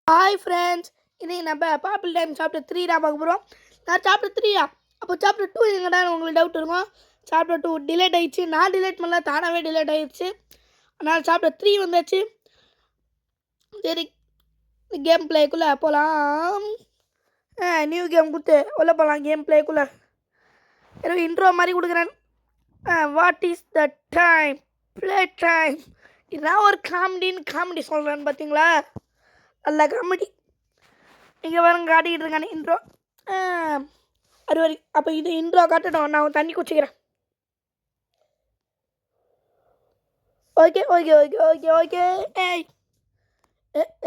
Hi friends, இன்னைக்கு நம்ம பாப்பிள் time chapter 3 தான் பார்க்க போகிறோம். நான் சாப்டர் 3யா? அப்போ சாப்டர் 2 எங்கடா உங்களுக்கு டவுட் இருக்கும். சாப்டர் 2 டிலேட் ஆயிடுச்சு. நான் டிலேட் பண்ணல, தானாகவே டிலேட் ஆயிடுச்சு. அதனால் சாப்டர் 3 வந்தாச்சு. சரி, கேம் பிளேக்குள்ளே போகலாம். நியூ கேம் கொடுத்து உள்ள போகலாம். கேம் பிளேக்குள்ளே ஏதோ இன்ட்ரோ மாதிரி கொடுக்குறேன். What is the time? Play time. இதுதான் ஒரு காமெடி சொல்கிறேன்னு பார்த்தீங்களா? நல்ல காமெடி. இங்கே வரங்க காட்டிக்கிட்டு இருக்கானே இன்ட்ரோ. அது வரைக்கும் அப்போ இது இன்ட்ரோ காட்டட்டும். நான் தண்ணி குடிச்சிக்கிறேன். Okay okay okay okay okay ஏய்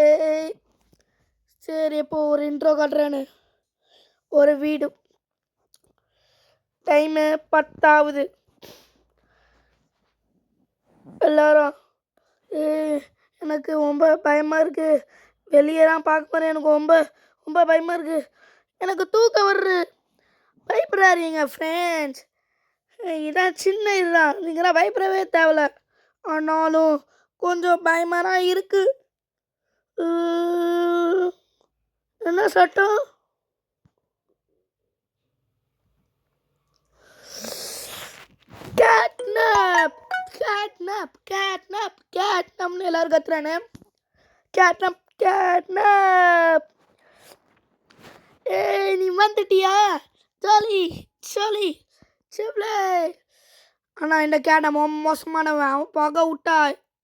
ஏய் சரி, இப்போ ஒரு இன்ட்ரோ காட்டுறேன்னு. ஒரு வீடு, டைமு 10 எல்லாரும் எனக்கு ரொம்ப பயமாக இருக்குது. வெளியே தான் பார்க்க போகிறேன். எனக்கு ரொம்ப ரொம்ப பயமாக இருக்குது. எனக்கு தூக்கம் வருது. பயப்படாதீங்க ஃப்ரெண்ட்ஸ். இதான் சின்ன இதுதான். நீங்களாம் பயப்படவே தேவையில்ல. ஆனாலும் கொஞ்சம் பயமாக தான் இருக்குது. என்ன சட்டம்? கேட்னப் கேட்னப் கேட்னப் கேட்னப்னு எல்லாரும் கத்துறானே. கேட்னப். ஏய், நீ வந்துட்டியா? Jolly jolly Sibley. ஆனால் இந்த கேட்னப் மோசமானவன். அவன் புகை விட்டா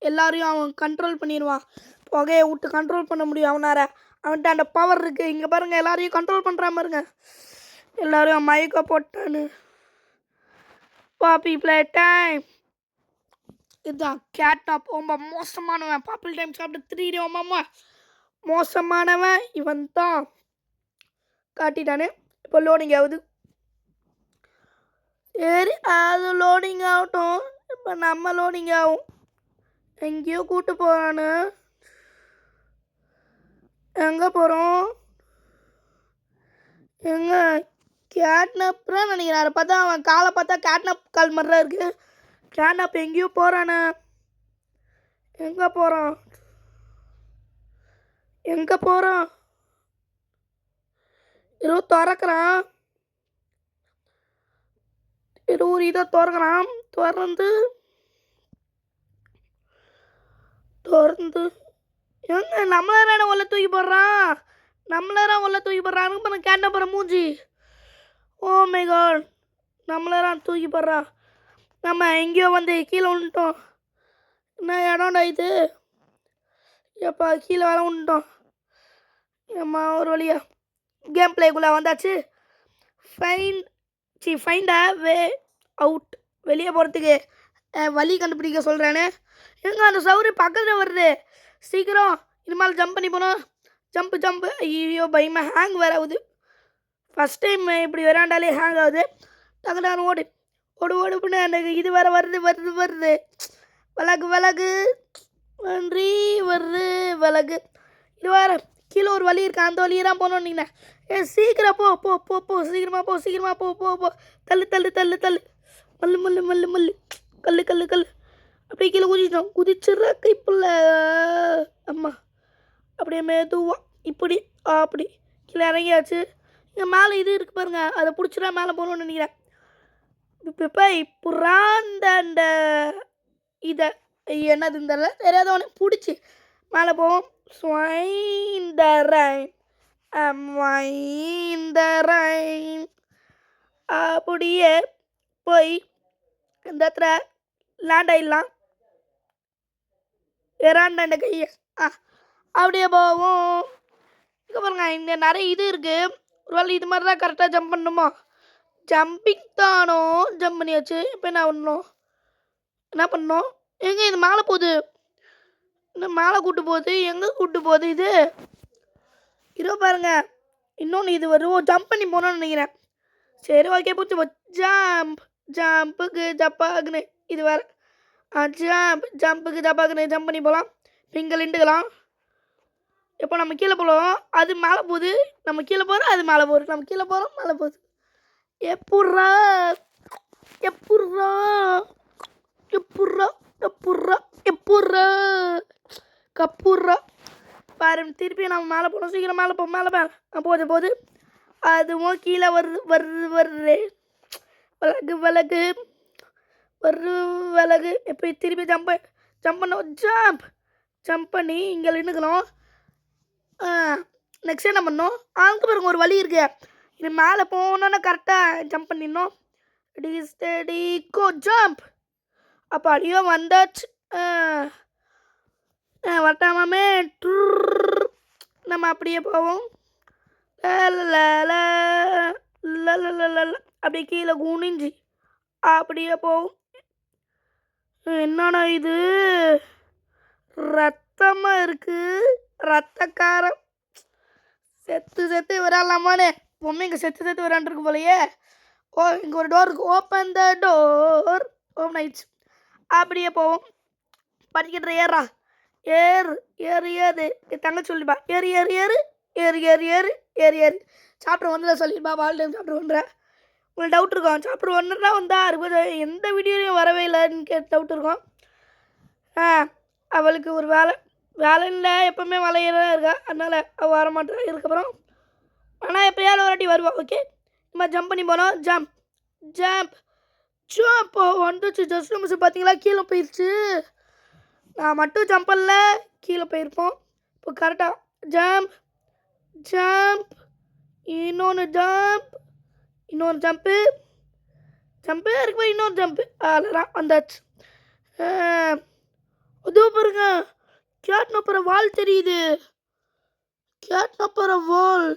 எல்லாரையும் அவன் கண்ட்ரோல் பண்ணிடுவான். புகையை விட்டு கண்ட்ரோல் பண்ண முடியும் அவனார. அவன்கிட்ட அந்த பவர் இருக்குது. இங்கே பாருங்கள், எல்லாரையும் கண்ட்ரோல் பண்ணுற பாருங்க. எல்லாரையும் மயக்க போட்டான்னு. பாப்பி ப்ளே டைம். இதுதான் கேட்னப். ரொம்ப மோசமானவன். பாப்பிள் டைம் சாப்பிட்டு 3 அம்மா மோசமானவன் இவன் தான். காட்டிட்டானே. இப்போ லோடிங் ஆகுது. சரி, அது லோடிங் ஆகட்டும். இப்போ நம்ம லோடிங் ஆகும். எங்கேயோ கூப்பிட்டு போகிறானு. எங்கே போகிறோம்? எங்கே? கேட்னப்லாம் நினைக்கிறேன். அதை பார்த்தா அவன் காலை பார்த்தா கேட்னப் கால் மாதிரிலாம் இருக்குது. கேட்னப் எங்கேயோ போகிறானே. எங்கே போகிறான்? எங்கே போகிறான்? ஏதோ திறக்கிறான். ஏதோ ஒரு இதை திறக்கிறான். திறந்து எங்க நம்மளார உள்ள தூக்கி போடுறான். பண்ண கேட்ட போகிற மூஞ்சி. ஓ மை காட், நம்மளாரான் தூக்கி போடுறான். நம்ம எங்கேயோ வந்து கீழே விழுந்துட்டோம். என்ன இடம்டா இது? எப்பா கீழே வர விழுந்துட்டோம். ஏம்மா ஒரு வழியா கேம் பிளேக்குள்ளே வந்தாச்சு. Find a way out. வெளியே போகிறதுக்கு வழி கண்டுபிடிக்க சொல்கிறானே. எங்க அந்த சவுரி பக்கத்தில் வருது. சீக்கிரம் இனிமேல் ஜம்ப் பண்ணி போனோம். ஜம்ப்பு. ஐயோ பயமாக ஹேங் வேற ஆகுது. ஃபஸ்ட் டைம் இப்படி வராண்டாலே ஹேங் ஆகுது. டக்குனு ஓடு பண்ண எனக்கு இது வேற வருது. விலகு நன்றி வருது விலகு. இது வேற கீழே ஒரு வழி இருக்கு. அந்த வழியை தான் போகணும். நீங்கள் சீக்கிரம் போ சீக்கிரமாக போ. தள்ளு மல்லு கல்லு அப்படியே கீழே குதிச்சிட்ற கைப்புள்ள. அம்மா அப்படியே மேதுவா இப்படி அப்படி கீழே இறங்கியாச்சு. இங்கே மேலே இது இருக்குது பாருங்க. அதை பிடிச்சிடா மேலே போகணும்னு நினைக்கிறேன். இப்போ அந்த இதை என்னது இந்த தெரியாத ஒன்று பிடிச்சி மேலே போவோம். அப்படியே போய் இந்த இடத்துல லேண்ட் ஆகிடலாம். இறாண்ட கையை அப்படியே போவோம். இங்கே பாருங்க, இங்கே நிறைய இது இருக்குது. ஒரு வேளை இது மாதிரி தான் கரெக்டாக ஜம்ப் பண்ணணுமா? ஜம்பிங் தானோ. ஜம்ப் பண்ணியாச்சு. இப்போ என்ன பண்ணோம்? எங்கே இது மேலே போகுது? இந்த மேலே கூட்டு போகுது. எங்கே கூட்டு போகுது இது? இதோ பாருங்க, இன்னொன்று இது வரும். ஜம்ப் பண்ணி போகணும்னு நினைக்கிறேன். சரி ஓகே, பிடிச்சி ஜம்புக்கு ஜப்பாகுன்னு இது வேறு. ஜம்புக்கு ஜப்பாகுன்னு ஜம்ப் பண்ணி போகலாம். இங்கே நின்றுக்கலாம். இப்போ நம்ம கீழே போகிறோம், அது மேலே போகுது. நம்ம கீழே போகிறோம், அது மேலே போகுது. நம்ம கீழே போகிறோம், மேலே போகுது. எப்புட்றா கப்புர்றா. பாரு திருப்பி நம்ம மேலே போகணும். சீக்கிரம் மேலே மேலே போகுது அதுவும் கீழே வருது விலகு விலகு இப்போ திருப்பி ஜம்ப் பண்ணோம். ஜம்ப் பண்ணி இங்கே நின்றுக்கணும். நெக்ஸ்ட் என்ன பண்ணோம்? அங்கே பாருங்க ஒரு வழி இருக்கு. இது மேலே போனோன்னா கரெக்டாக ஜம்ப் பண்ணிடணும். Steady go jump. அப்போ அடியோ வந்தாச்சு. வட்டாமே நம்ம அப்படியே போவோம். அப்படியே கீழே குனிஞ்சி அப்படியே போவோம். என்னன்னா இது ரத்தமாக இருக்கு. ரத்தக்காரம் செத்து விளையாடலாமான்னு பொம்மைங்க செத்து விளையாண்டுருக்கு போலையே. இங்கே ஒரு டோர் இருக்கு. Open the door. ஓப்பன் ஆயிடுச்சு. அப்படியே போவோம். படிக்கிற ஏறா ஏறு தங்கச்சி சொல்லிப்பா ஏறு சாப்டர் ஒன்றில் சொல்லிப்பா. வால் டைம் சாப்டர் ஒன்றேன். உங்களுக்கு டவுட் இருக்கும் சாப்டர் ஒன்று தான் வந்தா எந்த வீடியோலையும் வரவே இல்லைன்னு டவுட் இருக்கும். அவளுக்கு ஒரு வேலை இல்லை, எப்போவுமே வலையில இருக்கா, அதனால் அவள் வரமாட்டா. இதுக்கப்புறம் ஆனால் எப்போயாவது ஒரு வாட்டி வருவா. ஓகே நம்ம ஜம்ப் பண்ணி போனோம். ஜம்ப் வந்துச்சு. ஜஸ்ட் மிஸ் பார்த்தீங்களா, கீழே போயிடுச்சு. நான் மட்டும் ஜம்ப் பண்ணல, கீழே போயிருப்போம். இப்போ கரெக்டாக ஜம்ப் இன்னொன்று ஜம்ப்பு இருக்குப்பா. இன்னொரு ஜம்ப்பு அதெல்லாம் வந்தாச்சு. அதுவும் பாருங்க கேட்னப்பற வால் தெரியுது. வால்.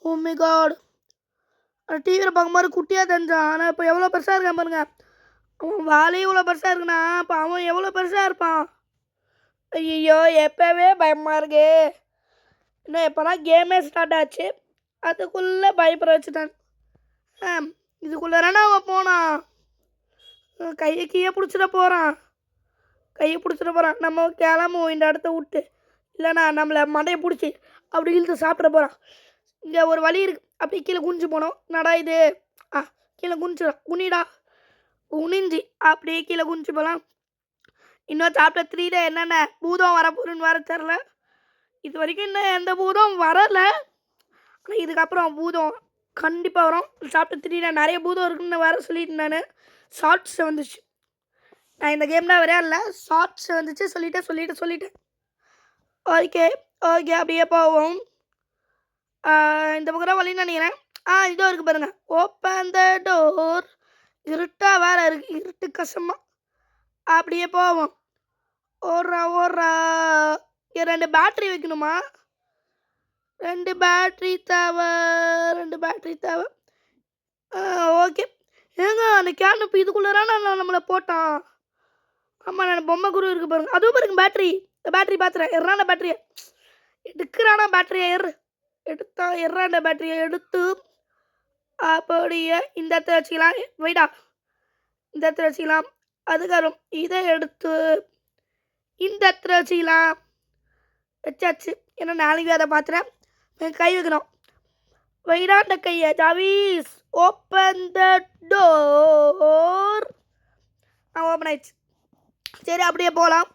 Oh my god. டிவியில் பார்க்கும்போது குட்டியாக தெரிஞ்சான். ஆனால் இப்போ எவ்வளோ பெருசாக இருக்கான் பாருங்க. அவன் வாலே இவ்வளோ பெருசாக இருக்குண்ணா, அப்போ அவன் எவ்வளோ பெருசாக இருப்பான். ஐயோ எப்போவே பயமாக இருக்கு. இன்னும் எப்போலாம் கேமே ஸ்டார்ட் ஆச்சு அதுக்குள்ளே பயப்பட வச்சுட்டான். இதுக்குள்ளே அவன் போனான். கையை பிடிச்சிட போகிறான். நம்ம கிளம்புவோம் இந்த இடத்த விட்டு. இல்லைண்ணா நம்மளை மண்டையை பிடிச்சி அப்படி இழுத்து சாப்பிட போகிறான். இங்கே ஒரு வழி இருக்குது. அப்படி கீழே குனிஞ்சு போனோம். நடா இது கீழே குனிஞ்சு அப்படியே கீழே குனிஞ்சு போகலாம். இன்னும் சாப்டர் 3ல என்னென்ன பூதம் வரப்போகுதுன்னு வர தெரில. இது வரைக்கும் இன்னும் எந்த பூதம் வரலை. ஆனால் இதுக்கப்புறம் பூதம் கண்டிப்பாக வரும். சாப்டர் 3ல நிறைய பூதம் இருக்குன்னு வேறு சொல்லிட்டு நான் ஷார்ட்ஸ் வந்துச்சு. நான் இந்த கேம்லாம் விளையாடல, ஷார்ட்ஸ் வந்துச்சு சொல்லிட்டேன். ஓகே அப்படியே போவோம். இந்த பக்கம் வழின்னு நினைக்கிறேன். இதோ இருக்குது பாருங்க. Open the door. இருட்டாக வேறு இருக்குது, இருட்டு கஷ்டமாக. அப்படியே போவோம். ஓடுறா 2 பேட்ரி வைக்கணுமா? 2 பேட்ரி தேவை. ஓகே ஏங்க அந்த கேன் இப்போ இதுக்குள்ளே நம்மளை போட்டான். ஆமாம் நான் பொம்மை குரு இருக்குது பாருங்க. அதுவும் பாருங்க பேட்ரி பார்த்துறேன். எறான பேட்டரியை எடுக்கிறானா? எறான பேட்டரியை எடுத்து அப்படியே இந்த இடத்துல வச்சுக்கலாம். வெயிடா இந்த இடத்துல வச்சுக்கலாம். அதுக்கப்புறம் இதை எடுத்து இந்த இடத்துல வச்சுக்கலாம். வச்சாச்சு. ஏன்னா நாளைக்கு அதை பார்த்துறேன். கை வைக்கணும். வெயிடாண்ட கையை ஜாவீஸ் ஓப்பன் த டோர். ஓப்பன் ஆயிடுச்சு. சரி அப்படியே போகலாம்.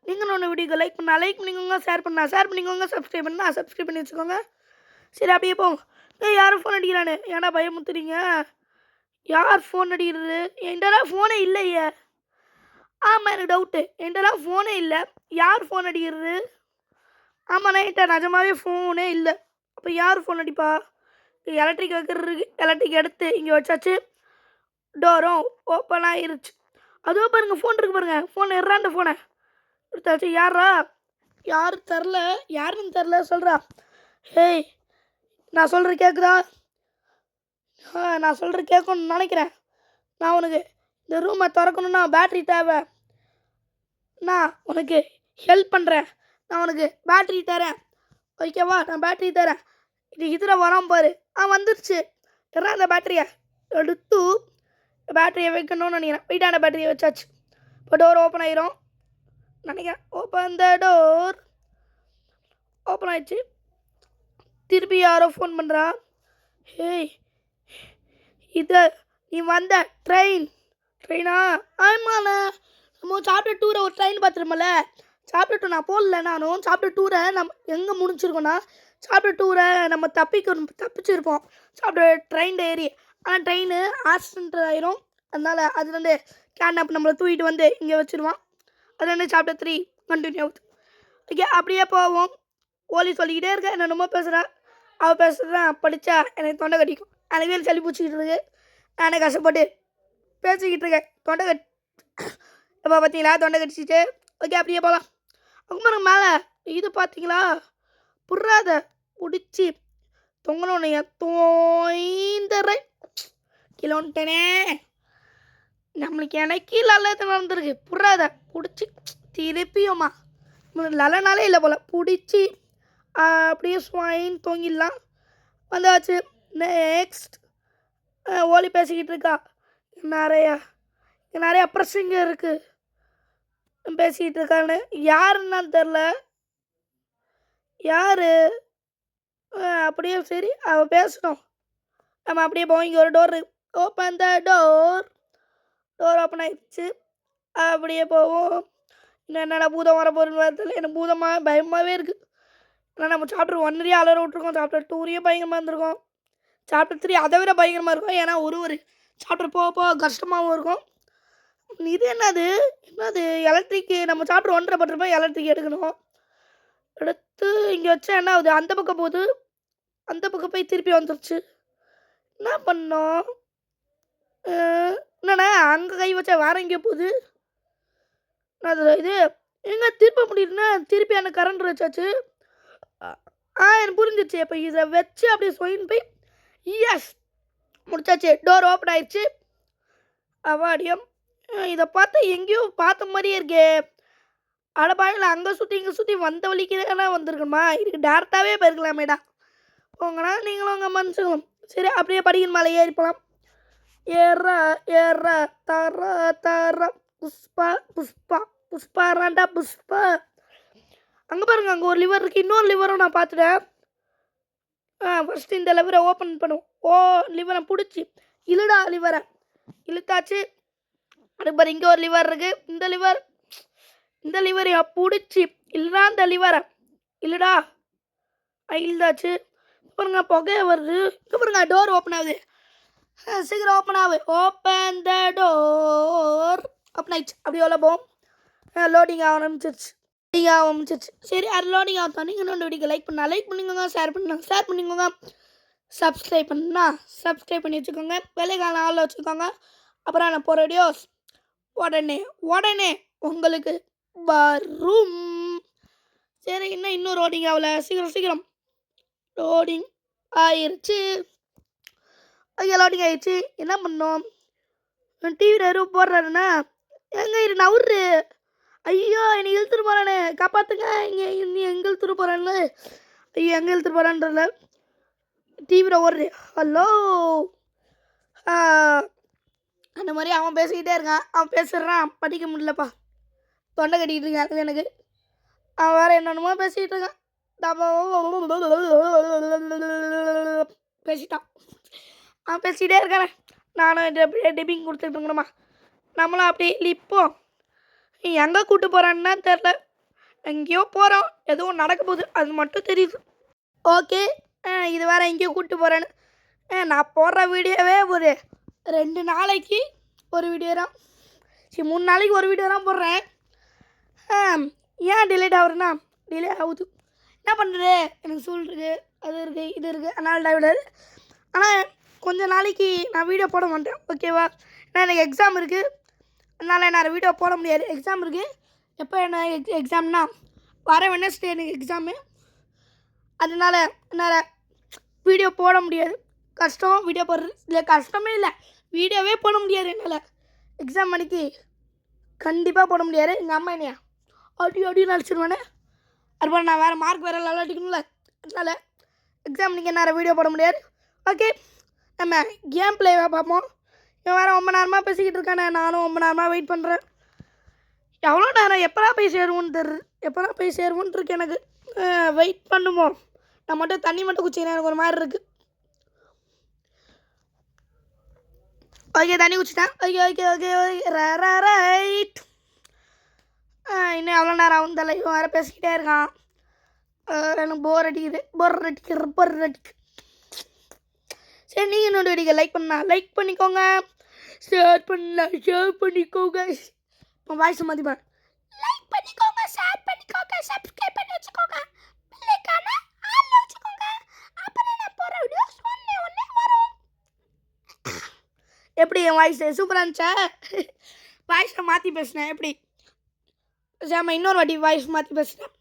நீங்கள் ஒன்று வீடியோக்கு லைக் பண்ணிக்கோங்க, ஷேர் பண்ணிக்கோங்க, சப்ஸ்கிரைப் பண்ணி வச்சுக்கோங்க. சரி அப்படியே போங்க. யாரும் ஃபோன் அடிக்கிறானு ஏன்னா பயமுத்துறீங்க. யார் ஃபோன் அடிக்கிறது? என்கிட்டலாம் ஃபோனே இல்லையே. ஆமாம் எனக்கு டவுட்டு. என்கிட்டலாம் ஃபோனே இல்லை. யார் ஃபோன் அடிக்கிறது? ஆமாம் என்கிட்ட நிஜமாவே ஃபோனே இல்லை. அப்போ யார் ஃபோன் அடிப்பா? எலக்ட்ரிக் வைக்கிறதுக்கு எலக்ட்ரிக் எடுத்து இங்கே வச்சாச்சு. டோரும் ஓப்பன் ஆகிருச்சு. அதுவும் பாருங்கள் ஃபோன் இருக்குது பாருங்கள். ஃபோன் எறாண்ட ஃபோனை எடுத்தாச்சு. யார் தெரில, யாருன்னு தெரில சொல்கிறா. ஹேய் நான் சொல்கிற கேட்குதா? நான் சொல்கிற கேட்கணும்னு நினைக்கிறேன். நான் உனக்கு இந்த ரூமை திறக்கணுன்னா பேட்ரி தேவை. நான் உனக்கு ஹெல்ப் பண்ணுறேன். நான் உனக்கு பேட்ரி தரேன். ஓகேவா? நான் பேட்ரி தரேன். இதில் வரான் பாரு. வந்துருச்சு. எறா அந்த பேட்டரியை எடுத்து பேட்டரியை வைக்கணும்னு நினைக்கிறேன். வெயிட்டான பேட்டரியை வச்சாச்சு. இப்போ டோர் ஓப்பன் ஆயிரும் நினைக்கிறேன். Open the door. ஓப்பன் ஆயிடுச்சு. திருப்பி யாரோ ஃபோன் பண்ணுறா. ஹேய் இது நீ வந்த ட்ரெயினா? ஆமாண்ணா நம்ம சாப்டர் 2ல ஒரு ட்ரெயின் பார்த்துருமல்ல. சாப்டர் 2 நான் போடல. நானும் சாப்டர் 2 நம்ம எங்கே முடிச்சிருக்கோன்னா சாப்டர் 2 நம்ம தப்பிச்சிருப்போம் சாப்டர் ட்ரெயின் ஏறி. ஆனால் ட்ரெயின் ஆக்சிடென்ட் ஆயிரும். அதனால் அதுலேருந்து கேட்னாப் நம்மளை தூக்கிட்டு வந்து இங்கே வச்சுருவான். அதுலேருந்து சாப்டர் 3 கண்டினியூ ஆகுது. ஓகே, அப்படியே போவோம். ஓலி சொல்லிக்கிட்டே இருக்க, என்னென்னமோ பேசுகிறேன். அவள் பேசுகிறதான் படித்தா எனக்கு தொண்டை கட்டிக்கும். எனக்கு வேறு சளி பிடிச்சிக்கிட்டு இருக்கு. நானே கஷ்டப்பட்டு பேசிக்கிட்டு இருக்கேன். தொண்டை எப்போ பார்த்தீங்களா தொண்டை கடிச்சிட்டு. ஓகே, அப்படியே போகலாம். அப்புறம் மேலே இது பார்த்தீங்களா புறாத பிடிச்சி தொங்கலோனைய தோய்ந்தரை கிலோன்ட்டனே. நம்மளுக்கு எனக்கு நல்லது நடந்திருக்கு. புறாத பிடிச்சி திருப்பியுமா நல்லனாலே இல்லை போல் பிடிச்சி அப்படியே ஸ்வைன் தூங்கிடலாம். வந்தாச்சு. நெக்ஸ்ட் ஓலி பேசிக்கிட்டு இருக்கா. நிறையா பிரச்சனைங்க இருக்குது பேசிக்கிட்டு இருக்கான்னு. யாருன்னான்னு தெரில. யார் அப்படியே சரி அவள் பேசணும். நம்ம அப்படியே போவோம். இங்கே ஒரு door open the door open ஆயிடுச்சு. அப்படியே போவோம். இன்னும் என்னடா பூதம் வர போகிறேன்னு வரதில்ல. எனக்கு பூதமாக பயமாகவே இருக்குது. ஏன்னா நம்ம சாப்டர் 1 அலற விட்ருக்கோம். சாப்டர் 2 பயங்கரமாக இருந்திருக்கோம். சாப்டர் 3 அதை விட பயங்கரமாக இருக்கும். ஏன்னா ஒரு சாப்டர் போக போக கஷ்டமாகவும் இருக்கும். இது என்னது எலக்ட்ரிக்கு நம்ம சாப்டர் 1 பட்டிருப்போம். எலக்ட்ரிக் எடுக்கணும். எடுத்து இங்கே வச்சா என்ன ஆகுது? அந்த பக்கம் போகுது. அந்த பக்கம் போய் திருப்பி வந்துருச்சு. என்ன பண்ணோம்? என்னண்ணா அங்கே கை வச்சா வேற எங்கேயோ போகுது. இது எங்கே திருப்ப முடியுதுன்னா திருப்பி அந்த கரண்ட் வச்சாச்சு. எனக்கு புரிஞ்சிச்சு. இப்போ இதை வச்சு அப்படியே சொயின் போய் எஸ் முடிச்சாச்சு. டோர் ஓப்பன் ஆயிடுச்சு. அவாடியம் இதை பார்த்தா எங்கேயோ பார்த்த மாதிரியே இருக்கே. அடப்பாயில் அங்கே சுற்றி இங்கே சுற்றி வந்த வலிக்கிறேன்னா வந்திருக்குமா? இதுக்கு டேரெக்டாகவே போயிருக்கலாமேடா. போங்கண்ணா நீங்களும் அங்கே மனுஷங்களும். சரி, அப்படியே படிக்கிற மேலே ஏறி போகலாம். ஏற தர புஷ்பா புஷ்பா புஷ்பாராண்டா புஷ்பா. அங்கே பாருங்க, அங்கே ஒரு லிவர் இருக்குது. இன்னொரு லிவரும் நான் பார்த்துட்டேன். ஃபஸ்ட்டு இந்த லிவரை ஓப்பன் பண்ணுவோம். லிவரை பிடிச்சி இழுடா லிவரை இழுத்தாச்சு. அது பாரு இங்கே ஒரு லிவர் இருக்குது. இந்த லிவரை பிடிச்சி இல்லைடா இந்த லிவரை இல்லைடா இழுதாச்சு. பாருங்க புகைய வருது. இங்கே பாருங்க டோர் ஓப்பன் ஆகுது. சீக்கிரம் ஓப்பன் ஆகுது. ஓப்பன் த டோர் ஓப்பன் ஆயிடுச்சு. அப்படி எவ்வளோ போகும். லோடிங் ஆரம்பிச்சிருச்சு. சரி, அது லோடிங் ஆகும். நீங்கள் இன்னொன்று வீடியோக்கு லைக் பண்ணிக்கோங்க, ஷேர் பண்ணிக்கோங்க. சப்ஸ்கிரைப் சப்ஸ்கிரைப் பண்ணி வச்சுக்கோங்க. வேலைக்கான ஆளில் வச்சுக்கோங்க. அப்புறம் நான் போகிற வீடியோஸ் உடனே உங்களுக்கு வரும். சரி, இன்னும் லோடிங் ஆகல. சீக்கிரம் லோடிங் ஆயிடுச்சு. ஐயா லோடிங் ஆயிடுச்சு. என்ன பண்ணோம்? டிவியில் எதுவும் போடுறாருண்ணா எங்கே இரு நவுரு. ஐயோ என்னை இழுத்துட்டு போகிறானே, காப்பாற்றுங்க. இங்கே எங்கே இழுத்துட்டு போகிறான்னு. ஐயோ எங்கே இழுத்துட்டு போகிறான்றல டிவியில் ஓடுறு. ஹலோ அந்த மாதிரி அவன் பேசிக்கிட்டே இருக்கான். அவன் பேசுகிறான், படிக்க முடியலப்பா. தொண்டை கட்டிக்கிட்டு இருக்கான் எனக்கு. அவன் வேறு என்னென்னமோ பேசிக்கிட்டு இருக்கான். பேசிட்டான். அவன் பேசிக்கிட்டே இருக்கானே. நானும் டிப்பிங் கொடுத்துட்டு இருக்கணுமா? நம்மளும் அப்படியே லிப்போம். எங்கே கூப்பிட்டு போகிறான்னு தெரில. எங்கேயோ போகிறோம், எதுவும் நடக்க போகுது, அது மட்டும் தெரியுது. ஓகே, இது வேறு எங்கேயோ கூப்பிட்டு போகிறேன்னு. நான் போடுற வீடியோவே ஒரு 2 நாளைக்கு ஒரு வீடியோ தான். சரி 3 நாளைக்கு ஒரு வீடியோ தான் போடுறேன். ஏன் டிலேட் ஆகுதுன்னா டிலே ஆகுது. என்ன பண்ணுறது? எனக்கு சூழ் இருக்குது, அது இருக்குது, இது இருக்குது. அதனால் விடாது. ஆனால் கொஞ்சம் நாளைக்கு நான் வீடியோ போட மாட்டேன். ஓகேவா? ஏன்னா எனக்கு எக்ஸாம் இருக்குது. அதனால் என்னால் வீடியோ போட முடியாது. எக்ஸாம் இருக்குது. எப்போ என்ன எக்ஸாம்னா வர வெட்னஸ்டே எனக்கு எக்ஸாமு. அதனால் என்னால் வீடியோ போட முடியாது. கஷ்டம் வீடியோ போடுறது. இல்லை கஷ்டமே இல்லை, வீடியோவே போட முடியாது என்னால். எக்ஸாம் மணிக்கு கண்டிப்பாக போட முடியாது. எங்கள் அம்மா என்னையா அடி நினச்சிடுவானே. அதுபோல் நான் வேறு மார்க் வேறு நல்லா அடிக்கணும்ல. அதனால் எக்ஸாம் நீங்கள் என்னால் வீடியோ போட முடியாது. ஓகே, நம்ம கேம் பிளேவாக பார்ப்போம். இவன் வேறு ரொம்ப நேரமாக பேசிக்கிட்டு இருக்கானே. நானும் ரொம்ப நேரமாக வெயிட் பண்ணுறேன். எவ்வளோ நேரம் எப்போதான் போய் சேருவோன்ட்டு இருக்கு எனக்கு. வெயிட் பண்ணுவோம். நான் மட்டும் தண்ணி மட்டும் குச்சிக்கிறேன். எனக்கு ஒரு மாதிரி இருக்குது. ஓகே, தண்ணி குச்சிட்டேன். Okay right. இன்னும் எவ்வளோ நேரம் ஆகும் தெரியல. இவன் வேறு பேசிக்கிட்டே இருக்கான். எனக்கு போர் அடிக்குது. சரி, நீங்கள் இன்னொரு வீடியோ லைக் பண்ணிக்கோங்க, ஷேர் பண்ணிக்கோங்க. இப்போ வாய்ஸ் மாற்றிப்பேன். லைக் பண்ணிக்கோங்க, ஷேர் பண்ணிக்கோங்க, சப்ஸ்கிரைப் பண்ணி வச்சுக்கோங்க, பெல்லைக்கான ஆல்ல வச்சுக்கோங்க. அப்புறம் நான் போகிற வீடியோஸ் ஒன்றே வரும். எப்படி என் வாய்ஸ் சூப்பராக இருந்துச்சா? வாய்ஸை மாற்றி பேசினேன் எப்படி? சாம இன்னொரு வாட்டி வாய்ஸ் மாற்றி பேசுகிறேன்.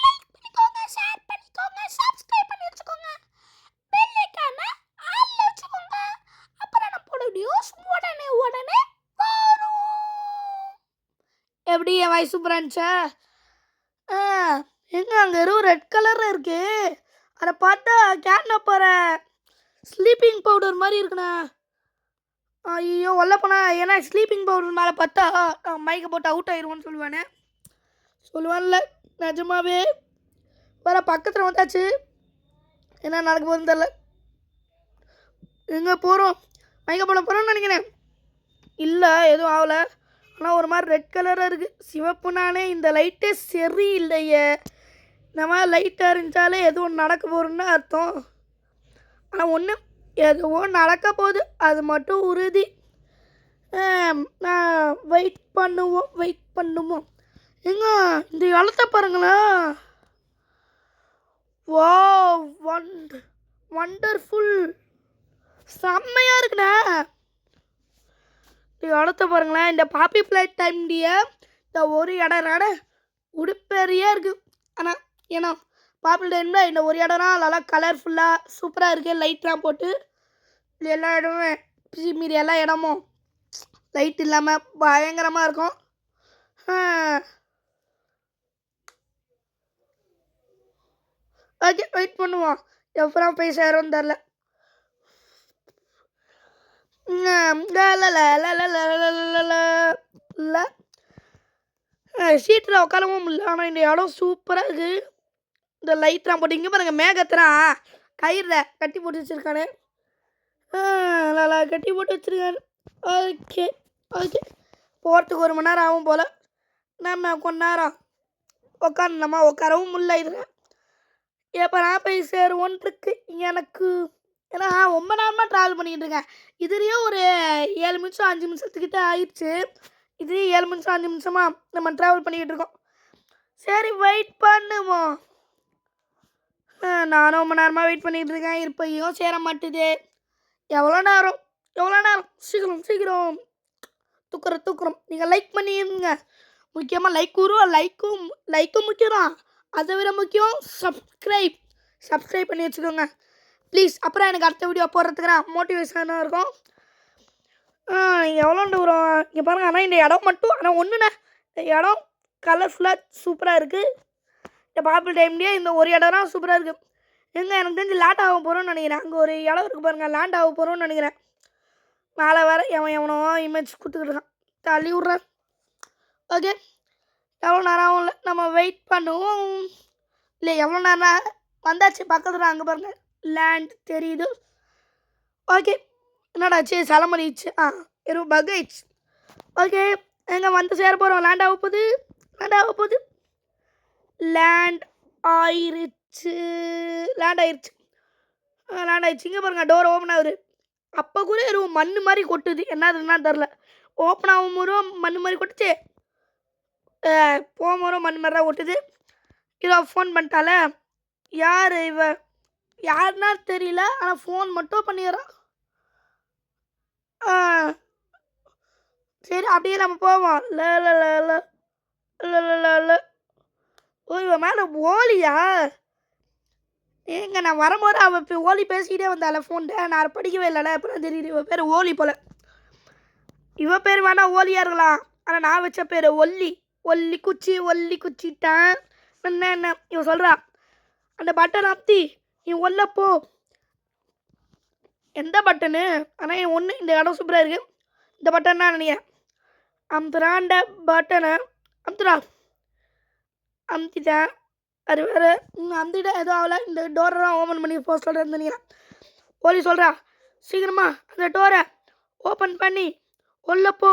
லைக் பண்ணிக்கோங்க, ஷேர் பண்ணிக்கோங்க, சப்ஸ்கிரைப் பண்ணி வச்சுக்கோங்க, பெல்லைக்கான ஆல்ல வச்சுக்கோங்க. அப்புறம் நான் போகிற வீடியோஸ் உடனே வரும். எப்படி என் வாய்ஸ் சூப்பராக இருந்துச்சா? எங்க அங்கே ரெட் கலரில் இருக்கு. அதை பார்த்தா கேட்னப்போகிற ஸ்லீப்பிங் பவுடர் மாதிரி இருக்குண்ணா. ஐயோ உள்ள போனா, ஏன்னா ஸ்லீப்பிங் பவுடர் மேலே பார்த்தா மைக்கை போட்டு அவுட் ஆயிடுவோன்னு சொல்லுவான்ல. நிஜமாவே வேற பக்கத்தில் வந்தாச்சு. என்ன நடக்க போகுதுன்னு தெரில. எங்கே போகிறோம்? மைக்கை போட போகிறோம்னு நினைக்கிறேன். இல்லை, எதுவும் ஆகலை. ஆனால் ஒரு மாதிரி ரெட் கலராக இருக்குது. சிவப்புனாலே இந்த லைட்டே சரியில்லையே. இந்த மாதிரி லைட்டாக இருந்துச்சாலே எதுவும் நடக்க போகிறோன்னு அர்த்தம். ஆனால் ஒன்று, எதுவோ நடக்க போகுது, அது மட்டும் உறுதி. நான் வெயிட் பண்ணுவோம். எங்க இந்த எழுத்த பாருங்களேன். வா, வண்டர்ஃபுல், செம்மையாக இருக்குண்ணா. இந்த இடத்த பாருங்களேன். இந்த பாப்பி பிளேட் டைம்டிய இந்த ஒரு இடம் உடுப்பேரியாக இருக்குது. ஆனால் ஏன்னா பாப்பி டைமில் இந்த ஒரு இடம்னா நல்லா கலர்ஃபுல்லாக சூப்பராக இருக்குது. லைட்லாம் போட்டு இது எல்லா இடமுமே மீறி எல்லா இடமும் லைட் இல்லாமல் பயங்கரமாக இருக்கும். ஓகே, வெயிட் பண்ணுவோம். எப்பறம் போய் சேரும்னு தெரில. சீட்டில் உட்காரவும் முடியல. ஆனால் இந்த இடம் சூப்பராக இருக்குது. இந்த லைட்லாம் போட்டு இங்கே பாருங்கள். மேகத்தெல்லாம் கயிறில் கட்டி போட்டு வச்சுருக்கானே. நல்லா கட்டி போட்டு வச்சுருக்காரு. ஓகே, போகிறதுக்கு 1 மணி நேரம் ஆகும் போல். நம்ம கொஞ்ச நேரம் உட்காரவும் முடியல. இதில் எப்போ நான் போய் சேருவோன்னு இருக்கு எனக்கு. ஏன்னா ரொம்ப நேரமாக ட்ராவல் பண்ணிக்கிட்டு இருக்கேன். இதுலேயே ஒரு 7 நிமிஷம் 5 நிமிஷத்துக்கிட்ட ஆயிடுச்சு. இதுலேயே 7 நிமிஷம் 5 நிமிஷமாக நம்ம ட்ராவல் பண்ணிக்கிட்டு இருக்கோம். சரி, வெயிட் பண்ணுவோம். நானும் ரொம்ப நேரமாக வெயிட் பண்ணிகிட்டு இருக்கேன். இப்போயும் சேர மாட்டுது. எவ்வளோ நேரம்? சீக்கிரம் தூக்குறோம். நீங்கள் லைக் பண்ணிடுங்க. முக்கியமாக லைக்கும் முக்கியம் தான். அதை விட முக்கியம் சப்ஸ்கிரைப் பண்ணி வச்சுக்கோங்க ப்ளீஸ். அப்புறம் எனக்கு அடுத்த வீடியோ போடுறதுக்கு நான் மோட்டிவேஷனாக இருக்கும். எவ்வளோ தூரம் இங்கே பாருங்கள். ஆனால் இந்த இடம் மட்டும், ஆனால் ஒன்றுண்ணே, இந்த இடம் கலர்ஃபுல்லாக சூப்பராக இருக்குது. இந்த பாப்பிள் டைம்லேயே இந்த ஒரு இடம்னா சூப்பராக இருக்குது. எனக்கு தெரிஞ்சு லேண்ட் ஆக போகிறோன்னு நினைக்கிறேன். அங்கே ஒரு இடம் இருக்குது பாருங்கள், லேண்ட் ஆக போகிறோன்னு நினைக்கிறேன். மேலே வேறு எவனோ இமேஜ் கொடுத்துக்கிட்டு இருக்கான். தள்ளி விட்றேன். ஓகே, எவ்வளோ நேரம் ஆகும்? இல்லை, நம்ம வெயிட் பண்ணுவோம். இல்லை, எவ்வளோ நேரம் வந்தாச்சு. பக்கத்தில் அங்கே பாருங்கள் லேண்ட் தெரியுது. ஓகே, என்னடாச்சு? சலமடிச்சு பக் ஆயிடுச்சு. ஓகே, எங்கே வந்து சேர போகிறோம்? லேண்ட் ஆக போகுது. லேண்ட் ஆயிடுச்சு. இங்கே பாருங்கள், டோர் ஓப்பன் ஆகுது. அப்போ கூட ஒரு மண் மாதிரி கொட்டுது. என்னதுன்னா தெரில. ஓப்பன் ஆகும் போதும் மண் மாதிரி கொட்டுச்சு, போகும்போதும் மண் மாதிரி தான் கொட்டுது. இதோ ஃபோன் பண்ணிட்டால. யார் யாருன்னா தெரியல, ஆனால் ஃபோன் மட்டும் பண்ணிடுறான். சரி, அப்படியே நம்ம போவோம். ஓ, இவன் மேலே ஓலியா? ஏங்க, நான் வரும்போது அவன் இப்போ ஓலி பேசிக்கிட்டே வந்தால ஃபோன்ட்டு. நான் படிக்கவே இல்லைல்ல, அப்புறம் தெரியுது இவன் பேர் ஓலி போல். இவன் பேர் வேணா ஓலியாக இருக்கலாம், ஆனால் நான் வச்ச பேர் ஒல்லி குச்சிட்டான். என்ன இவன் சொல்கிறான், அந்த பட்டன் அப்தி நீ ஒல்லப்போ. எந்த பட்டனு? ஆனால் என் ஒன்று இந்த இடம் சூப்பராக இருக்குது. இந்த பட்டன் தான் நினைக்கிறேன். அமுத்துறாண்ட பட்டனை அமுத்திட்டேன். அது வேறு அமுத்திட்ட எதுவும் ஆகலை. இந்த டோரை தான் ஓப்பன் பண்ணி போக சொல்கிறேன்னு நினைக்கிறேன். ஓலி சொல்கிறா, சீக்கிரமா அந்த டோரை ஓப்பன் பண்ணி உள்ளப்போ.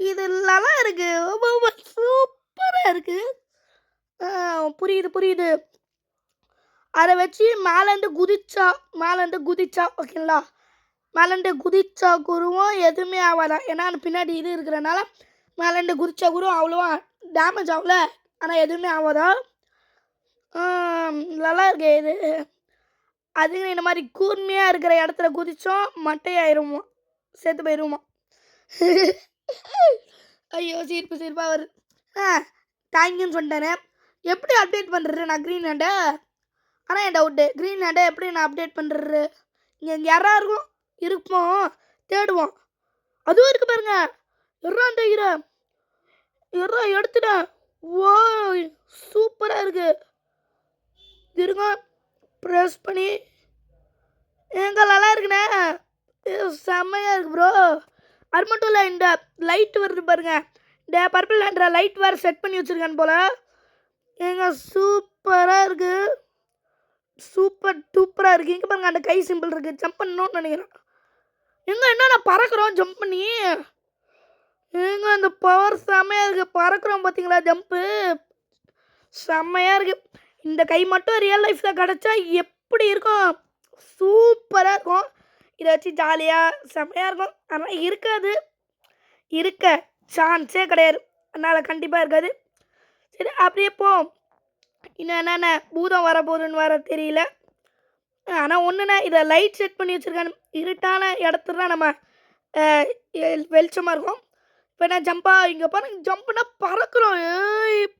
இது நல்லா இருக்கு. சூப்பரா இருக்கு. புரியுது, புரியுது. அத வச்சு மேலேருந்து குதிச்சா ஓகேங்களா? மேலேருந்து குதிச்சா கூடவும் எதுவுமே ஆவாதாம். ஏன்னா, அது பின்னாடி இது இருக்கிறனால, மேலேருந்து குதிச்சா கூட அவ்வளவா டேமேஜ் ஆகல. ஆனா எதுவுமே ஆவாதாம். நல்லா இருக்கே இது. அதுவும் இந்த மாரி கூர்மையா இருக்கிற இடத்துல குதிச்சோம், மட்டையாயிருமாம். செத்து போயிருவோமாம். ஐயோ! சிரிப்பு சிரிப்பா வருது. ஆ தேங்க்யூன்னு சொல்லிட்டானே. எப்படி அப்டேட் பண்ணுறது நான் க்ரீன் ஹேண்ட? ஆனால் என் டவுட்டு க்ரீன் ஹேண்டை எப்படி நான் அப்டேட் பண்ணுறது? இங்கே யாரா இருப்போம் தேடுவோம். அதுவும் இருக்கு பாருங்க. எர்றான் தைக்கிற எர்றா எடுத்துட்டேன். ஓ சூப்பராக இருக்கு. இருங்க ப்ரெஸ் பண்ணி எங்க நல்லா இருக்குண்ணே. செம்மையாக இருக்கு ப்ரோ. அது மட்டும் இல்லை, இந்த லைட் வருது பாருங்க. இந்த பர்பிள் ஹேண்ட்ர லைட் வேறு செட் பண்ணி வச்சுருக்கேன் போல். ஏங்க சூப்பராக இருக்குது. டூப்பராக இருக்குது. இங்கே பாருங்க அந்த கை சிம்பிள் இருக்குது. ஜம்ப் பண்ணணும்னு நினைக்கிறேன். என்னென்ன பறக்கிறோம் ஜம்ப் பண்ணி. ஏங்க அந்த பவர் செம்மையாக இருக்குது. பறக்கிறோம் பார்த்தீங்களா ஜம்ப்பு. செம்மையாக இருக்குது. இந்த கை மட்டும் ரியல் லைஃப்பில் கிடச்சா எப்படி இருக்கும்? சூப்பராக இருக்கும். இதை வச்சு ஜாலியாக செம்மையாக இருக்கும். ஆனால் இருக்க சான்ஸே கிடையாது. அதனால் கண்டிப்பாக இருக்காது. சரி அப்படியே போ. இன்னும் என்னென்ன பூதம் வரப்போகுதுன்னு வர தெரியல. ஆனால் ஒன்றுண்ணே, இதை லைட் செட் பண்ணி வச்சுருக்கானு. இருட்டான இடத்துல தான் நம்ம வெளிச்சமாக இருக்கும். இப்போ என்ன இங்கே பாருங்க ஜம்ப்னா பறக்கிறோம்.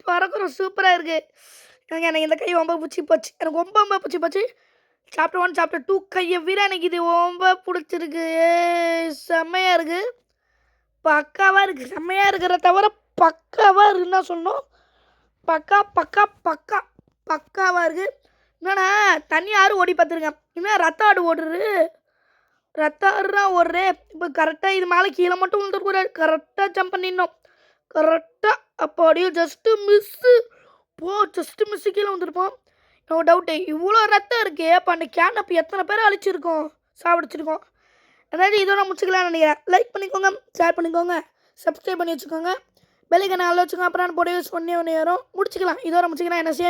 பறக்கிறோம். சூப்பராக இருக்குது. எனக்கு இந்த கை ரொம்ப பிடிச்சி போச்சு. எனக்கு ரொம்ப பிடிச்சி போச்சு. சாப்டர் 1 சாப்டர் 2 கையை விட எனக்கு இது ரொம்ப பிடிச்சிருக்கு. செம்மையாக இருக்குது. பக்காவாக இருக்குது. செம்மையாக இருக்கிறத தவிர பக்காவாக இருக்குன்னு தான் சொல்லணும். பக்காவாக இருக்குது. என்னண்ணா தண்ணி ஆறு ஓடி பார்த்துருக்கேன். என்ன ரத்த ஆடு ஓடுறது. ரத்த ஆடுதான் ஓடுறே. இப்போ கரெக்டாக இது மேலே கீழே மட்டும் விழுந்துருக்கூடாது. கரெக்டாக ஜம்ப் பண்ணிடணும். கரெக்டாக அப்போ அப்படியே ஜஸ்ட்டு மிஸ்ஸு கீழே வந்துருப்போம். எனக்கு டவுட்டு, இவ்வளோ ரத்தம் இருக்கே. அப்போ அந்த கேண்டப் எத்தனை பேரை அழிச்சிருக்கோம், சாப்பிடிச்சிருக்கோம். அதாவது இதோட முடிச்சுக்கலாம்னு நினைக்கிறேன். லைக் பண்ணிக்கோங்க, ஷேர் பண்ணிக்கோங்க, சப்ஸ்கிரைப் பண்ணி வச்சுக்கோங்க, பெல்லைக்கான ஆள் வச்சுக்கோங்க. அப்புறம் போட யூஸ் பண்ணி ஒன்று வரும். முடிச்சுக்கலாம். இதோட முடிச்சுக்கலாம். என்ன செய்ய